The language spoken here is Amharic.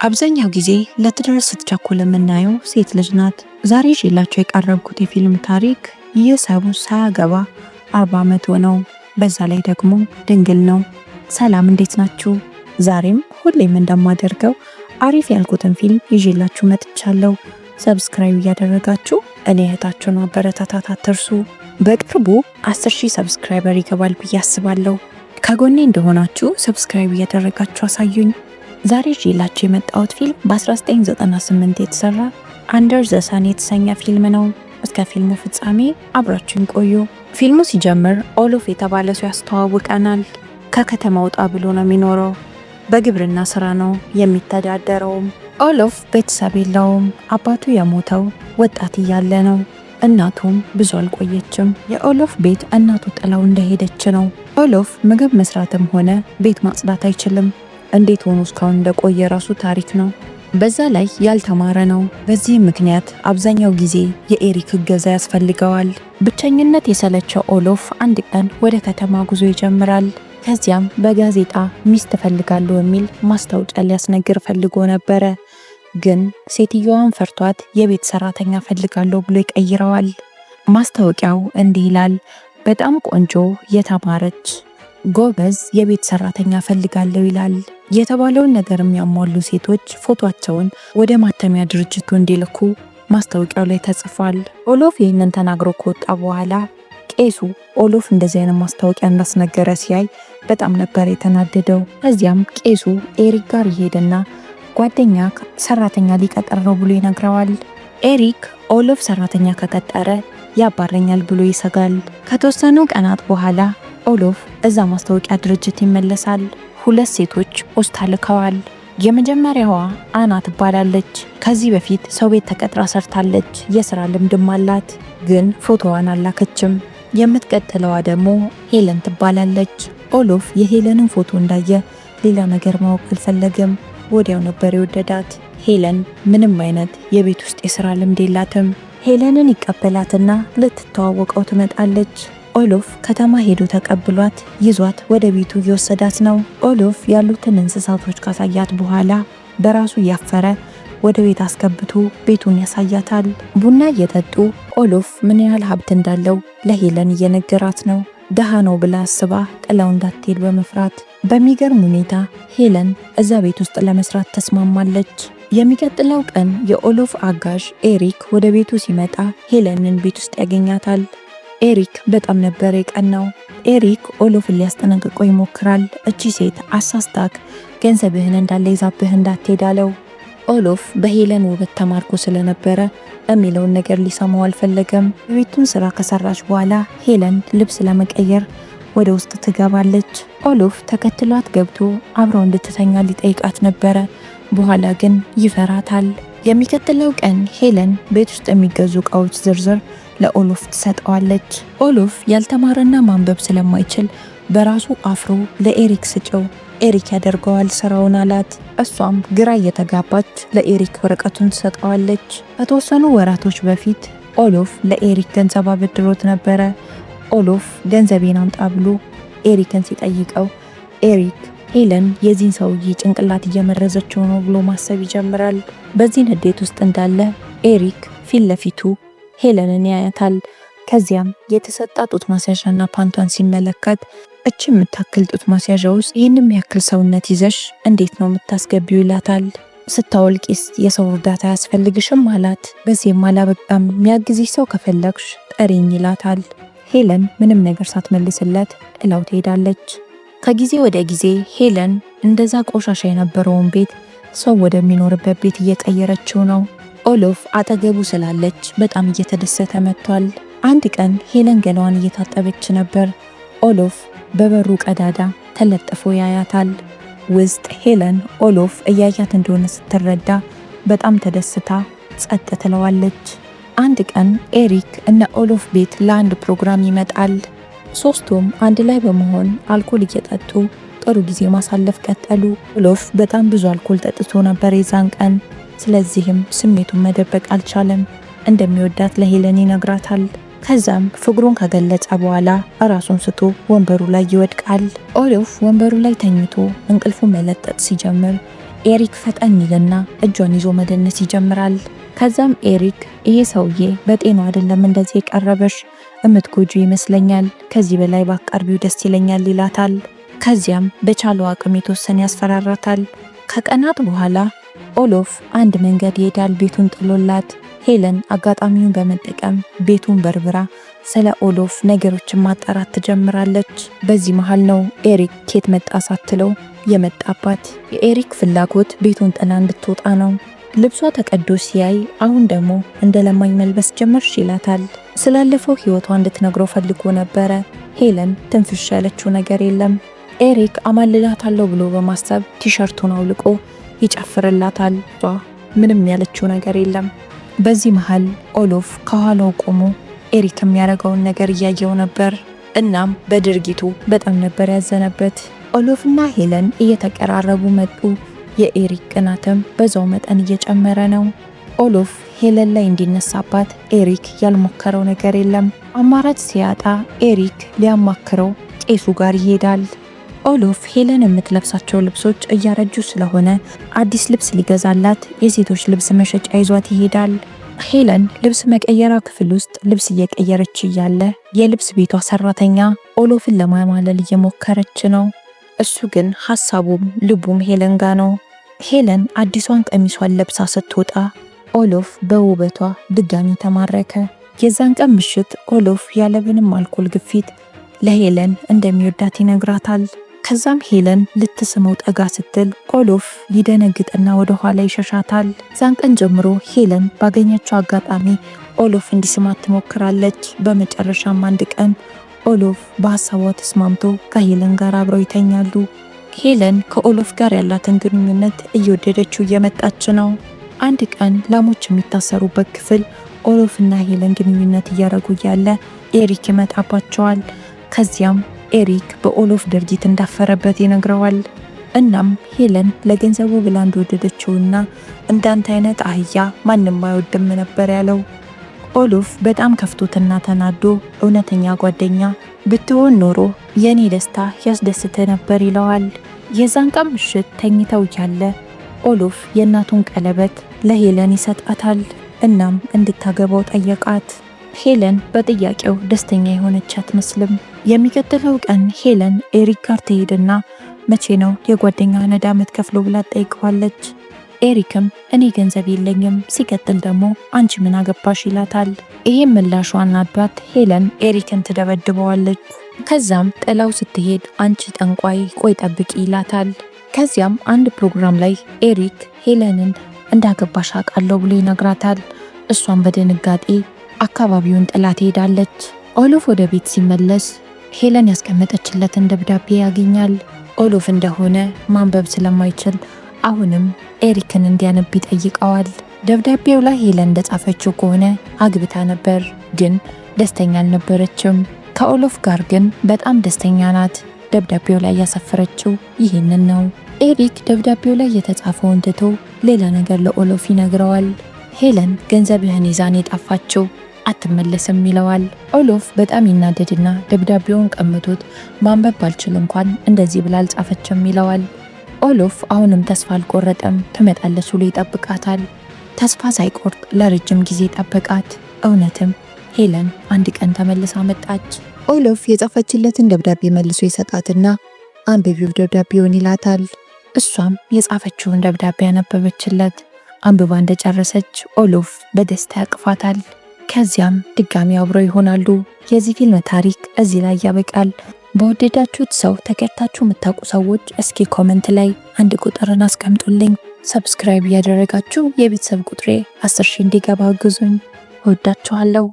አብዛኛው ጊዜ ለትዳር ስትቸኩል የምናየው ሴት ልጅ ናት። ዛሬ ይዤላችሁ የቀረብኩት የፊልም ታሪክ ይህ ሰው ሳያገባ 40 ዓመት ሆነው፣ በዛ ላይ ደግሞ ድንግል ነው። ሰላም እንዴት ናችሁ? ዛሬም ሁሌም እንደማደርገው አሪፍ ያልኩትን ፊልም ይዤላችሁ መጥቻለሁ። ሰብስክራይብ እያደረጋችሁ እኔ እህታችሁን ማበረታታት አትርሱ። በቅርቡ 10,000 ሰብስክራይበር ይገባል ብዬ አስባለሁ። ከጎኔ እንደሆናችሁ ሰብስክራይብ እያደረጋችሁ አሳዩኝ። ዛሬ ይዤላችሁ የመጣሁት ፊልም በ1998 የተሰራ አንደር ዘ ሰን የተሰኘ ፊልም ነው። እስከ ፊልሙ ፍጻሜ አብራችሁን ቆዩ። ፊልሙ ሲጀምር ኦሎፍ የተባለ ሰው ያስተዋውቀናል። ከከተማ ወጣ ብሎ ነው የሚኖረው። በግብርና ስራ ነው የሚተዳደረውም። ኦሎፍ ቤተሰብ የለውም። አባቱ የሞተው ወጣት እያለ ነው። እናቱም ብዙ አልቆየችም። የኦሎፍ ቤት እናቱ ጥላው እንደሄደች ነው። ኦሎፍ ምግብ መስራትም ሆነ ቤት ማጽዳት አይችልም። እንዴት ሆኖ እስካሁን እንደቆየ ራሱ ታሪክ ነው። በዛ ላይ ያልተማረ ነው። በዚህም ምክንያት አብዛኛው ጊዜ የኤሪክ እገዛ ያስፈልገዋል። ብቸኝነት የሰለቸው ኦሎፍ አንድ ቀን ወደ ከተማ ጉዞ ይጀምራል። ከዚያም በጋዜጣ ሚስት እፈልጋለሁ የሚል ማስታወቂያ ሊያስነግር ፈልጎ ነበረ። ግን ሴትዮዋን ፈርቷት የቤት ሰራተኛ ፈልጋለሁ ብሎ ይቀይረዋል። ማስታወቂያው እንዲህ ይላል፣ በጣም ቆንጆ የተማረች ጎበዝ የቤት ሰራተኛ ፈልጋለሁ ይላል። የተባለውን ነገር የሚያሟሉ ሴቶች ፎቶአቸውን ወደ ማተሚያ ድርጅቱ እንዲልኩ ማስታወቂያው ላይ ተጽፏል። ኦሎፍ ይህንን ተናግሮ ከወጣ በኋላ ቄሱ ኦሎፍ እንደዚህ አይነት ማስታወቂያ እንዳስነገረ ሲያይ በጣም ነበር የተናደደው። ከዚያም ቄሱ ኤሪክ ጋር ይሄድና ጓደኛ ሰራተኛ ሊቀጠር ነው ብሎ ይነግረዋል። ኤሪክ ኦሎፍ ሰራተኛ ከቀጠረ ያባረኛል ብሎ ይሰጋል። ከተወሰኑ ቀናት በኋላ ኦሎፍ እዛ ማስታወቂያ ድርጅት ይመለሳል። 2 ሴቶች ፖስታ ልከዋል። የመጀመሪያዋ አና ትባላለች። ከዚህ በፊት ሰው ቤት ተቀጥራ ሰርታለች። የስራ ልምድም አላት፣ ግን ፎቶዋን አላከችም። የምትቀጥለዋ ደግሞ ሄለን ትባላለች። ኦሎፍ የሄለንን ፎቶ እንዳየ ሌላ ነገር ማወቅ አልፈለገም። ወዲያው ነበር የወደዳት። ሄለን ምንም አይነት የቤት ውስጥ የስራ ልምድ የላትም። ሄለንን ይቀበላትና ልትተዋወቀው ትመጣለች። ኦሎፍ ከተማ ሄዶ ተቀብሏት ይዟት ወደ ቤቱ እየወሰዳት ነው። ኦሎፍ ያሉትን እንስሳቶች ካሳያት በኋላ በራሱ እያፈረ ወደ ቤት አስገብቶ ቤቱን ያሳያታል። ቡና እየጠጡ ኦሎፍ ምን ያህል ሀብት እንዳለው ለሄለን እየነገራት ነው። ደሃ ነው ብላ አስባ ጥላው እንዳትሄድ በመፍራት። በሚገርም ሁኔታ ሄለን እዛ ቤት ውስጥ ለመስራት ተስማማለች። የሚቀጥለው ቀን የኦሎፍ አጋዥ ኤሪክ ወደ ቤቱ ሲመጣ ሄለንን ቤት ውስጥ ያገኛታል። ኤሪክ በጣም ነበር የቀናው። ኤሪክ ኦሎፍን ሊያስጠነቅቀው ይሞክራል። እቺ ሴት አሳስታክ ገንዘብህን እንዳለ ይዛብህ እንዳትሄድ አለው። ኦሎፍ በሄለን ውበት ተማርኮ ስለነበረ የሚለውን ነገር ሊሰማው አልፈለገም። የቤቱን ስራ ከሰራች በኋላ ሄለን ልብስ ለመቀየር ወደ ውስጥ ትገባለች። ኦሎፍ ተከትሏት ገብቶ አብረው እንድትተኛ ሊጠይቃት ነበረ። በኋላ ግን ይፈራታል። የሚቀጥለው ቀን ሄለን ቤት ውስጥ የሚገዙ እቃዎች ዝርዝር ለኦሎፍ ትሰጠዋለች። ኦሎፍ ያልተማረና ማንበብ ስለማይችል በራሱ አፍሮ ለኤሪክ ስጨው ኤሪክ ያደርገዋል ስራውን አላት። እሷም ግራ እየተጋባች ለኤሪክ ወረቀቱን ትሰጠዋለች። ከተወሰኑ ወራቶች በፊት ኦሎፍ ለኤሪክ ገንዘብ አበድሮት ነበረ። ኦሎፍ ገንዘቤን አምጣ ብሎ ኤሪክን ሲጠይቀው ኤሪክ ሄለን የዚህን ሰውዬ ጭንቅላት እየመረዘችው ነው ብሎ ማሰብ ይጀምራል። በዚህ ንዴት ውስጥ እንዳለ ኤሪክ ፊት ለፊቱ ሄለንን ያያታል። ከዚያም የተሰጣ ጡት ማስያዣና ፓንቷን ሲመለከት እቺ የምታክል ጡት ማስያዣ ውስጥ ይህንም ያክል ሰውነት ይዘሽ እንዴት ነው የምታስገቢው ይላታል። ስታወልቂስ የሰው እርዳታ ያስፈልግሽም አላት። በዚህም አላበቃም፣ የሚያግዝሽ ሰው ከፈለግሽ ጠሪኝ ይላታል። ሄለን ምንም ነገር ሳትመልስለት ጥላው ትሄዳለች። ከጊዜ ወደ ጊዜ ሄለን እንደዛ ቆሻሻ የነበረውን ቤት ሰው ወደሚኖርበት ቤት እየቀየረችው ነው። ኦሎፍ አጠገቡ ስላለች በጣም እየተደሰተ መጥቷል። አንድ ቀን ሄለን ገላዋን እየታጠበች ነበር። ኦሎፍ በበሩ ቀዳዳ ተለጥፎ ያያታል። ውስጥ ሄለን ኦሎፍ እያያት እንደሆነ ስትረዳ በጣም ተደስታ ጸጥ ትለዋለች። አንድ ቀን ኤሪክ እነ ኦሎፍ ቤት ለአንድ ፕሮግራም ይመጣል። ሶስቱም አንድ ላይ በመሆን አልኮል እየጠጡ ጥሩ ጊዜ ማሳለፍ ቀጠሉ። ኦሎፍ በጣም ብዙ አልኮል ጠጥቶ ነበር የዛን ቀን። ስለዚህም ስሜቱን መደበቅ አልቻለም። እንደሚወዳት ለሄለን ይነግራታል። ከዛም ፍቅሩን ከገለጸ በኋላ ራሱን ስቶ ወንበሩ ላይ ይወድቃል። ኦሎፍ ወንበሩ ላይ ተኝቶ እንቅልፉ መለጠጥ ሲጀምር ኤሪክ ፈጠን ይልና እጇን ይዞ መደነስ ይጀምራል። ከዛም ኤሪክ ይሄ ሰውዬ በጤናው አይደለም እንደዚህ የቀረበሽ፣ እምትጎጁ ይመስለኛል፣ ከዚህ በላይ ባቀርቢው ደስ ይለኛል ይላታል። ከዚያም በቻለው አቅም የተወሰነ ያስፈራራታል። ከቀናት በኋላ ኦሎፍ አንድ መንገድ ይሄዳል ቤቱን ጥሎላት። ሄለን አጋጣሚውን በመጠቀም ቤቱን በርብራ ስለ ኦሎፍ ነገሮችን ማጣራት ትጀምራለች። በዚህ መሃል ነው ኤሪክ ኬት መጣ ሳትለው የመጣባት። የኤሪክ ፍላጎት ቤቱን ጥላ እንድትወጣ ነው። ልብሷ ተቀዶ ሲያይ አሁን ደግሞ እንደ ለማኝ መልበስ ጀመርሽ ይላታል። ስላለፈው ህይወቷ እንድትነግረው ፈልጎ ነበረ። ሄለን ትንፍሽ ያለችው ነገር የለም። ኤሪክ አማልላታለሁ ብሎ በማሰብ ቲሸርቱን አውልቆ ይጨፍርላታል። ምንም ያለችው ነገር የለም። በዚህ መሃል ኦሎፍ ከኋላው ቆሞ ኤሪክ የሚያደርገውን ነገር እያየው ነበር። እናም በድርጊቱ በጣም ነበር ያዘነበት። ኦሎፍና ሄለን እየተቀራረቡ መጡ። የኤሪክ ቅናትም በዛው መጠን እየጨመረ ነው። ኦሎፍ ሄለን ላይ እንዲነሳባት ኤሪክ ያልሞከረው ነገር የለም። አማራጭ ሲያጣ ኤሪክ ሊያማክረው ቄሱ ጋር ይሄዳል። ኦሎፍ ሄለን የምትለብሳቸው ልብሶች እያረጁ ስለሆነ አዲስ ልብስ ሊገዛላት የሴቶች ልብስ መሸጫ ይዟት ይሄዳል። ሄለን ልብስ መቀየሪያ ክፍል ውስጥ ልብስ እየቀየረች እያለ የልብስ ቤቷ ሰራተኛ ኦሎፍን ለማማለል እየሞከረች ነው። እሱ ግን ሐሳቡም ልቡም ሄለን ጋ ነው። ሄለን አዲሷን ቀሚሷን ለብሳ ስትወጣ ኦሎፍ በውበቷ ድጋሚ ተማረከ። የዛን ቀን ምሽት ኦሎፍ ያለምንም አልኮል ግፊት ለሄለን እንደሚወዳት ይነግራታል። ከዛም ሄለን ልትስመው ጠጋ ስትል ኦሎፍ ይደነግጥና ወደ ኋላ ይሸሻታል። ዛን ቀን ጀምሮ ሄለን ባገኘችው አጋጣሚ ኦሎፍ እንዲስማት ትሞክራለች። በመጨረሻም አንድ ቀን ኦሎፍ በሐሳቧ ተስማምቶ ከሄለን ጋር አብረው ይተኛሉ። ሄለን ከኦሎፍ ጋር ያላትን ግንኙነት እየወደደችው እየመጣች ነው። አንድ ቀን ላሞች የሚታሰሩበት ክፍል ኦሎፍና ሄለን ግንኙነት እያደረጉ እያለ ኤሪክ ይመጣባቸዋል። ከዚያም ኤሪክ በኦሎፍ ድርጊት እንዳፈረበት ይነግረዋል። እናም ሄለን ለገንዘቡ ብላ እንደወደደችውና እንዳንተ አይነት አህያ ማንም አይወድም ነበር ያለው። ኦሎፍ በጣም ከፍቶትና ተናዶ እውነተኛ ጓደኛ ብትሆን ኖሮ የኔ ደስታ ያስደስተ ነበር ይለዋል። የዛን ቀን ምሽት ተኝተው ያለ ኦሎፍ የእናቱን ቀለበት ለሄለን ይሰጣታል። እናም እንድታገባው ጠየቃት። ሄለን በጥያቄው ደስተኛ የሆነች አትመስልም። የሚቀጥለው ቀን ሄለን ኤሪክ ጋር ትሄድና መቼ ነው የጓደኛ ነዳ የምትከፍለው ብላ ጠይቀዋለች። ኤሪክም እኔ ገንዘብ የለኝም፣ ሲቀጥል ደግሞ አንቺ ምን አገባሽ ይላታል። ይሄም ምላሿ አናዷት ሄለን ኤሪክን ትደበድበዋለች። ከዛም ጥላው ስትሄድ አንቺ ጠንቋይ ቆይ ጠብቂ ይላታል። ከዚያም አንድ ፕሮግራም ላይ ኤሪክ ሄለንን እንዳገባሽ አውቃለሁ ብሎ ይነግራታል። እሷም በድንጋጤ አካባቢውን ጥላ ትሄዳለች። ኦሎፍ ወደ ቤት ሲመለስ ሄለን ያስቀመጠችለትን ደብዳቤ ያገኛል። ኦሎፍ እንደሆነ ማንበብ ስለማይችል አሁንም ኤሪክን እንዲያነብ ይጠይቀዋል። ደብዳቤው ላይ ሄለን እንደጻፈችው ከሆነ አግብታ ነበር፣ ግን ደስተኛ አልነበረችም። ከኦሎፍ ጋር ግን በጣም ደስተኛ ናት። ደብዳቤው ላይ ያሰፈረችው ይህንን ነው። ኤሪክ ደብዳቤው ላይ የተጻፈውን ትቶ ሌላ ነገር ለኦሎፍ ይነግረዋል። ሄለን ገንዘብህን ይዛን የጠፋችው አትመለስም ይለዋል። ኦሎፍ በጣም ይናደድና ደብዳቤውን ቀምቶት ማንበብ ባልችል እንኳን እንደዚህ ብላ አልጻፈችም ይለዋል። ኦሎፍ አሁንም ተስፋ አልቆረጠም። ትመጣለች ብሎ ይጠብቃታል። ተስፋ ሳይቆርጥ ለረጅም ጊዜ ጠበቃት። እውነትም ሄለን አንድ ቀን ተመልሳ መጣች። ኦሎፍ የጻፈችለትን ደብዳቤ መልሶ ይሰጣትና አንብቢው ደብዳቤውን ይላታል። እሷም የጻፈችውን ደብዳቤ ያነበበችለት። አንብባ እንደጨረሰች ኦሎፍ በደስታ ያቅፋታል። ከዚያም ድጋሚ አብረው ይሆናሉ። የዚህ ፊልም ታሪክ እዚህ ላይ ያበቃል። በወደዳችሁት ሰው ተከታችሁ የምታውቁ ሰዎች እስኪ ኮመንት ላይ አንድ ቁጥርን አስቀምጡልኝ። ሰብስክራይብ እያደረጋችሁ የቤተሰብ ቁጥሬ 10,000 እንዲገባ አግዙኝ። እወዳችኋለሁ።